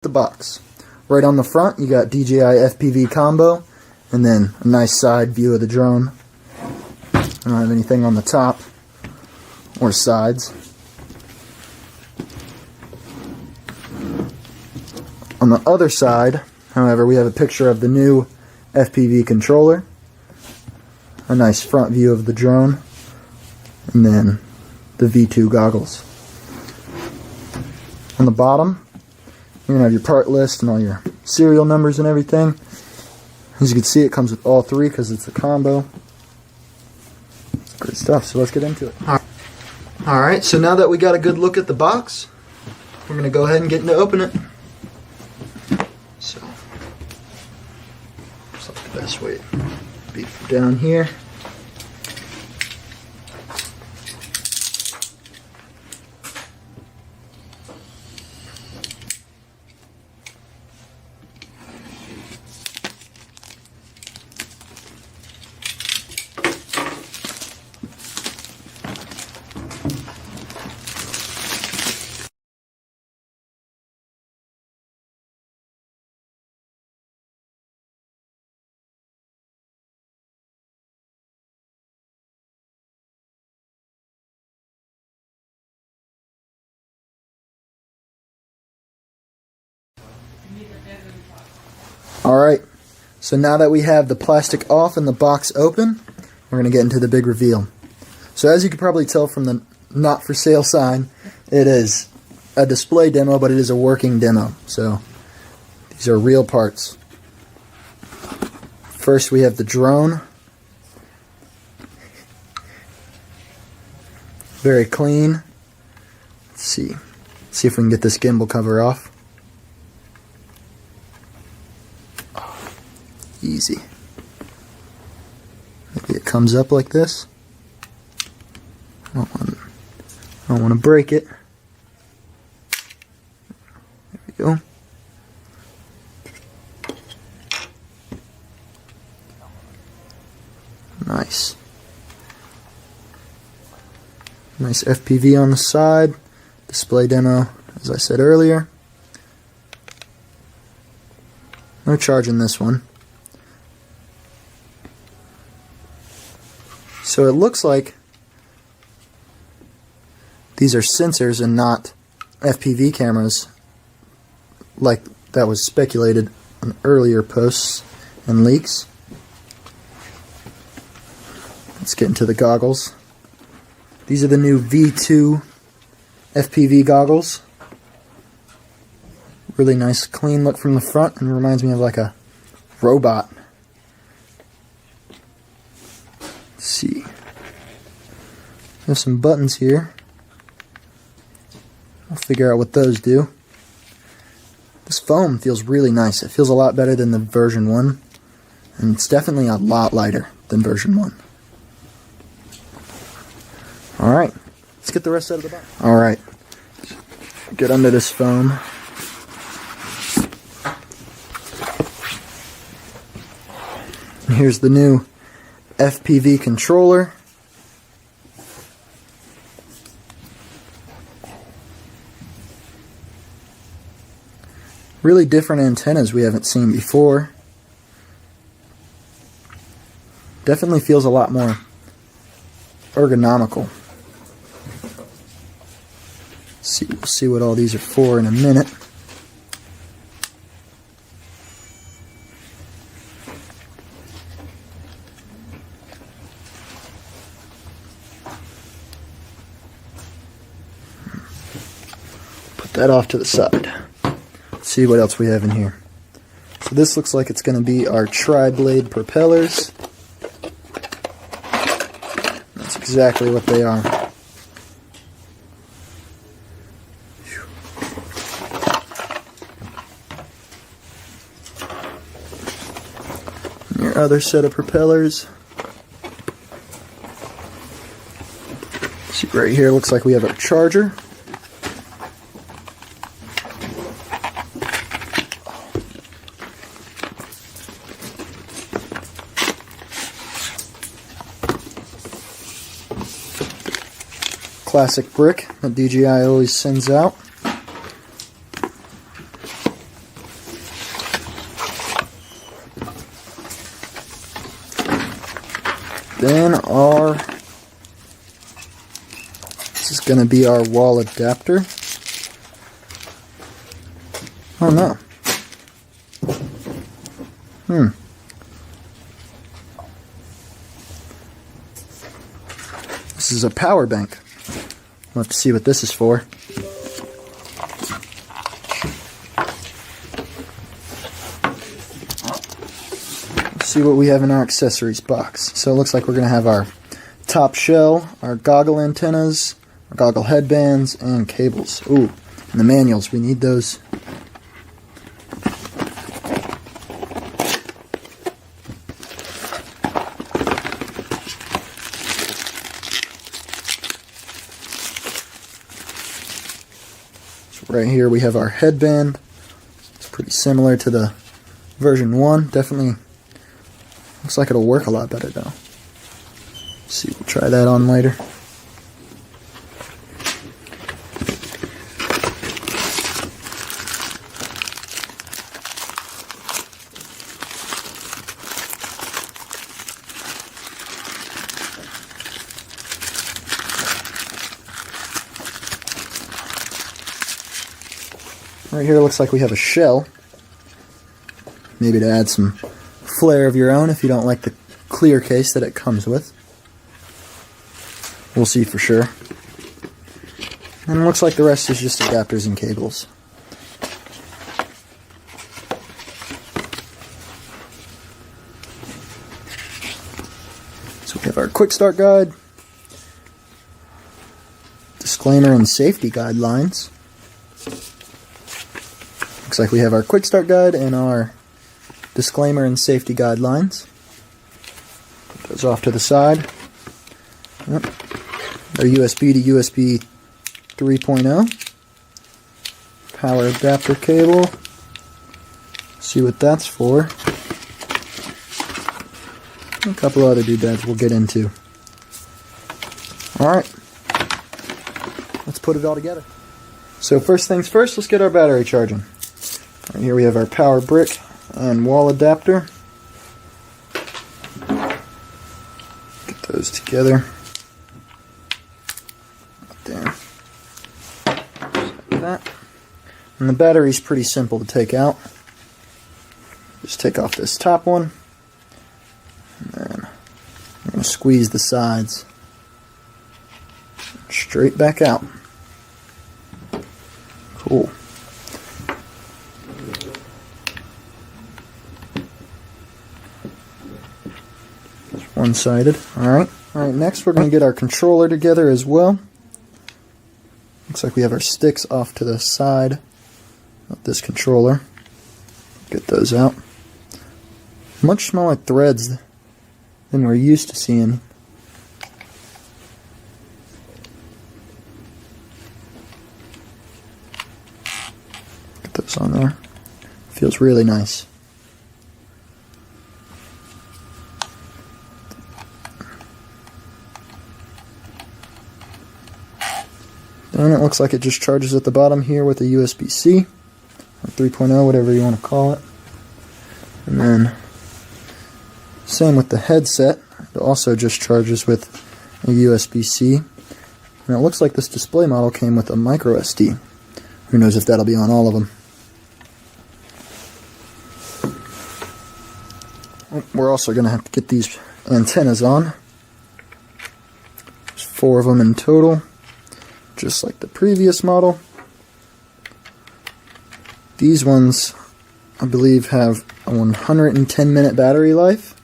The box. Right on the front you got DJI FPV combo, and then a nice side view of the drone. I don't have anything on the top or sides. On the other side, however, we have a picture of the new FPV controller, a nice front view of the drone, and then the V2 goggles. On the bottom, you're going to have your part list and all your serial numbers and everything. As you can see, it comes with all three because it's a combo. Great stuff, so let's get into it. Alright, so now that we got a good look at the box, we're going to go ahead and get into open it. So, looks like the best way to be down here. Alright, so now that we have the plastic off and the box open, we're going to get into the big reveal. So as you can probably tell from the not for sale sign, it is a display demo, but it is a working demo. So these are real parts. First we have the drone. Very clean. Let's see if we can get this gimbal cover off. Easy. Maybe it comes up like this. I don't want to break it. There we go. Nice. Nice FPV on the side. Display demo, as I said earlier. No charge in this one. So it looks like these are sensors and not FPV cameras like that was speculated on earlier posts and leaks. Let's get into the goggles. These are the new V2 FPV goggles. Really nice clean look from the front and reminds me of like a robot. Let's see. There's some buttons here. I'll figure out what those do. This foam feels really nice. It feels a lot better than the version 1. And it's definitely a lot lighter than version 1. Alright, let's get the rest out of the box. Alright, get under this foam. And here's the new FPV controller. Really different antennas we haven't seen before. Definitely feels a lot more ergonomical. We'll see what all these are for in a minute. Put that off to the side. Let's see what else we have in here. So this looks like it's going to be our tri-blade propellers. That's exactly what they are. And your other set of propellers. See, right here looks like we have our charger. Classic brick that DJI always sends out. Then this is going to be our wall adapter. Oh no. This is a power bank. We'll have to see what this is for. Let's see what we have in our accessories box. So it looks like we're going to have our top shell, our goggle antennas, our goggle headbands, and cables. Ooh, and the manuals, we need those. Right here we have our headband. It's pretty similar to the version 1. Definitely looks like it'll work a lot better though. Let's see, we'll try that on later. Right here looks like we have a shell, maybe to add some flair of your own if you don't like the clear case that it comes with. We'll see for sure. And it looks like the rest is just adapters and cables. So we have our quick start guide, disclaimer and safety guidelines. Looks like we have our quick start guide and our disclaimer and safety guidelines. Put those off to the side. Yep. Our USB to USB 3.0. Power adapter cable. See what that's for. A couple other doodads we'll get into. Alright. Let's put it all together. So first things first, let's get our battery charging. Right here we have our power brick and wall adapter. Get those together. Right there. Just like that. And the battery's pretty simple to take out. Just take off this top one. And then I'm going to squeeze the sides straight back out. Cool. One-sided. Alright, next we're going to get our controller together as well. Looks like we have our sticks off to the side of this controller. Get those out. Much smaller threads than we're used to seeing. Get those on there. Feels really nice. And it looks like it just charges at the bottom here with a USB-C, or 3.0, whatever you want to call it. And then, same with the headset, it also just charges with a USB-C. And it looks like this display model came with a micro SD. Who knows if that'll be on all of them. We're also going to have to get these antennas on. There's 4 of them in total. Just like the previous model. These ones, I believe, have a 110-minute battery life,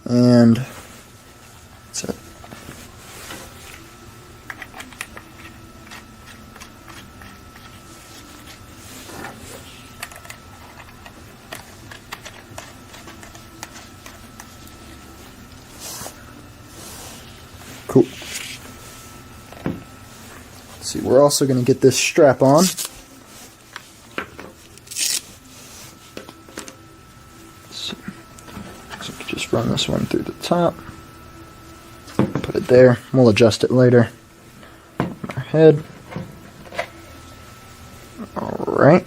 and that's it. Cool. See, we're also going to get this strap on. So just run this one through the top. Put it there. We'll adjust it later. Our head. Alright.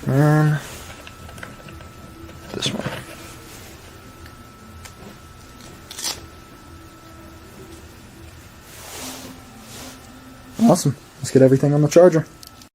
And this one. Awesome. Let's get everything on the charger.